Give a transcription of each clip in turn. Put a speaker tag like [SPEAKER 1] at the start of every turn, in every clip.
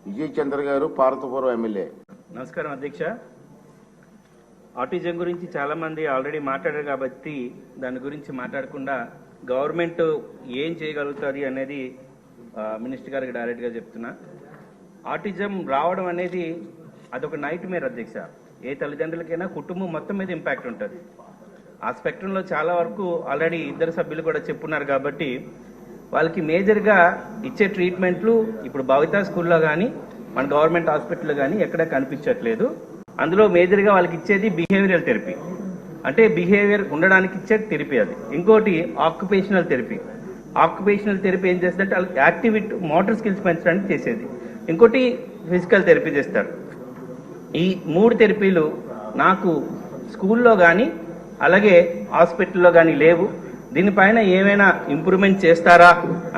[SPEAKER 1] విజయ్ చంద్ర గారు పార్వతీపురం ఎమ్మెల్యే.
[SPEAKER 2] నమస్కారం అధ్యక్ష. ఆటిజం గురించి చాలా మంది ఆల్రెడీ మాట్లాడారు కాబట్టి దాని గురించి మాట్లాడకుండా గవర్నమెంట్ ఏం చేయగలుగుతుంది అనేది మినిస్టర్ గారికి డైరెక్ట్గా చెప్తున్నా. ఆటిజం రావడం అనేది అదొక నైట్ మేర్ అధ్యక్ష. ఏ తల్లిదండ్రులకైనా కుటుంబం మొత్తం మీద ఇంపాక్ట్ ఉంటుంది. ఆ స్పెక్ట్రంలో చాలా వరకు ఆల్రెడీ ఇద్దరు సభ్యులు కూడా చెప్పున్నారు కాబట్టి వాళ్ళకి మేజర్గా ఇచ్చే ట్రీట్మెంట్లు ఇప్పుడు భవితా స్కూల్లో కానీ మన గవర్నమెంట్ హాస్పిటల్లో కానీ ఎక్కడ కనిపించట్లేదు. అందులో మేజర్గా వాళ్ళకి ఇచ్చేది బిహేవియరల్ థెరపీ, అంటే బిహేవియర్ ఉండడానికి ఇచ్చే థెరపీ. అది ఇంకోటి ఆక్యుపేషనల్ థెరపీ. ఆక్యుపేషనల్ థెరపీ ఏం చేస్తుందంటే వాళ్ళకి యాక్టివిటీ మోటార్ స్కిల్స్ పెంచడానికి చేసేది. ఇంకోటి ఫిజికల్ థెరపీ చేస్తారు. ఈ 3 థెరపీలు నాకు స్కూల్లో కానీ అలాగే హాస్పిటల్లో కానీ లేవు. దీనిపైన ఏమైనా ఇంప్రూవ్మెంట్ చేస్తారా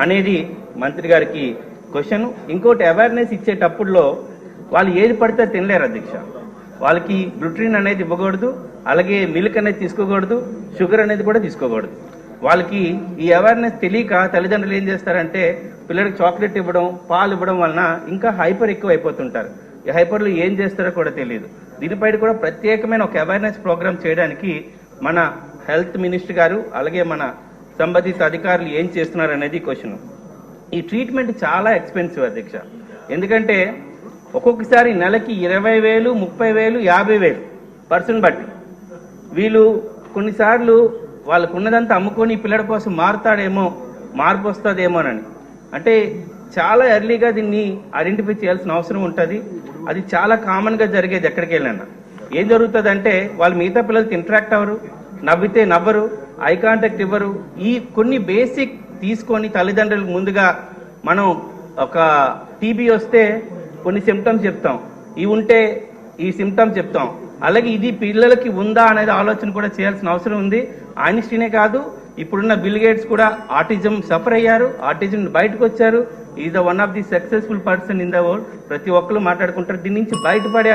[SPEAKER 2] అనేది మంత్రి గారికి క్వశ్చన్. ఇంకోటి అవేర్నెస్ ఇచ్చేటప్పుడులో వాళ్ళు ఏది పడితే తినలేరు అధ్యక్ష. వాళ్ళకి గ్లూటిన్ అనేది ఇవ్వకూడదు, అలాగే మిల్క్ అనేది తీసుకోకూడదు, షుగర్ అనేది కూడా తీసుకోకూడదు. వాళ్ళకి ఈ అవేర్నెస్ తెలియక తల్లిదండ్రులు ఏం చేస్తారంటే పిల్లలకి చాక్లెట్ ఇవ్వడం, పాలు ఇవ్వడం వలన ఇంకా హైపర్ ఎక్కువ అయిపోతుంటారు. ఈ హైపర్లు ఏం చేస్తారో కూడా తెలియదు. దీనిపై కూడా ప్రత్యేకమైన ఒక అవేర్నెస్ ప్రోగ్రామ్ చేయడానికి మన హెల్త్ మినిస్టర్ గారు అలాగే మన సంబంధిత అధికారులు ఏం చేస్తున్నారు అనేది క్వశ్చన్. ఈ ట్రీట్మెంట్ చాలా ఎక్స్పెన్సివ్ అధ్యక్ష. ఎందుకంటే ఒక్కొక్కసారి నెలకి 20,000, 30,000, 50,000 పర్సన్ బట్టి వీళ్ళు కొన్నిసార్లు వాళ్ళకు ఉన్నదంతా అమ్ముకొని పిల్లల కోసం మార్పు వస్తుందేమోనని, అంటే చాలా ఎర్లీగా దీన్ని ఐడెంటిఫై చేయాల్సిన అవసరం ఉంటుంది. అది చాలా కామన్గా జరిగేది. ఎక్కడికి వెళ్ళినా ఏం జరుగుతుంది అంటే వాళ్ళు మిగతా పిల్లలతో ఇంటరాక్ట్ అవ్వరు, నవ్వితే నవ్వరు, ఐ కాంటాక్ట్ ఇవ్వరు. ఈ కొన్ని బేసిక్ తీసుకొని తల్లిదండ్రులకు ముందుగా మనం ఒక టీబీ వస్తే కొన్ని సిమ్టమ్స్ చెప్తాం, ఇవి ఉంటే ఈ సిమ్టమ్స్ చెప్తాం, అలాగే ఇది పిల్లలకి ఉందా అనేది ఆలోచన కూడా చేయాల్సిన అవసరం ఉంది. ఐన్స్టీనే కాదు, ఇప్పుడున్న బిల్ గేట్స్ కూడా ఆటిజం సఫర్ అయ్యారు, ఆటిజం బయటకు వచ్చారు. Is the one of the successful person in the world. ప్రతి ఒక్కరు మాట్లాడుకుంటారు. దీని నుంచి బయటపడే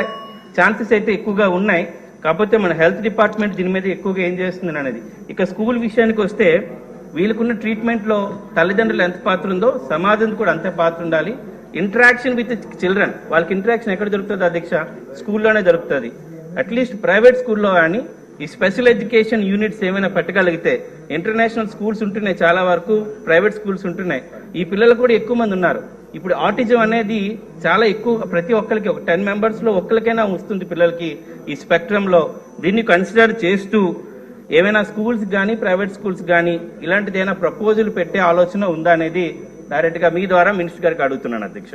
[SPEAKER 2] ఛాన్సెస్ అయితే ఎక్కువగా ఉన్నాయి. కాకపోతే మన హెల్త్ డిపార్ట్మెంట్ దీని మీద ఎక్కువగా ఏం చేస్తుంది అనేది. ఇక స్కూల్ విషయానికి వస్తే వీళ్ళకున్న ట్రీట్మెంట్లో తల్లిదండ్రులు ఎంత పాత్ర ఉందో సమాజం కూడా అంతే పాత్ర ఉండాలి. ఇంటరాక్షన్ విత్ చిల్డ్రన్, వాళ్ళకి ఇంటరాక్షన్ ఎక్కడ దొరుకుతుంది అధ్యక్ష? స్కూల్లోనే దొరుకుతుంది. అట్లీస్ట్ ప్రైవేట్ స్కూల్లో కానీ ఈ స్పెషల్ ఎడ్యుకేషన్ యూనిట్స్ ఏమైనా పెట్టగలిగితే, ఇంటర్నేషనల్ స్కూల్స్ ఉంటున్నాయి, చాలా వరకు ప్రైవేట్ స్కూల్స్ ఉంటున్నాయి. ఈ పిల్లలు కూడా ఎక్కువ మంది ఉన్నారు. ఇప్పుడు ఆటిజం అనేది చాలా ఎక్కువ, ప్రతి ఒక్కరికి ఒక 10 మెంబర్స్లో ఒక్కరికైనా వస్తుంది పిల్లలకి ఈ స్పెక్ట్రంలో. దీన్ని కన్సిడర్ చేస్తూ ఏమైనా స్కూల్స్ కానీ ప్రైవేట్ స్కూల్స్ కానీ ఇలాంటిది ఏమైనా ప్రపోజల్ పెట్టే ఆలోచన ఉందా అనేది డైరెక్ట్గా మీ ద్వారా మినిస్టర్ గారికి అడుగుతున్నాను అధ్యక్ష.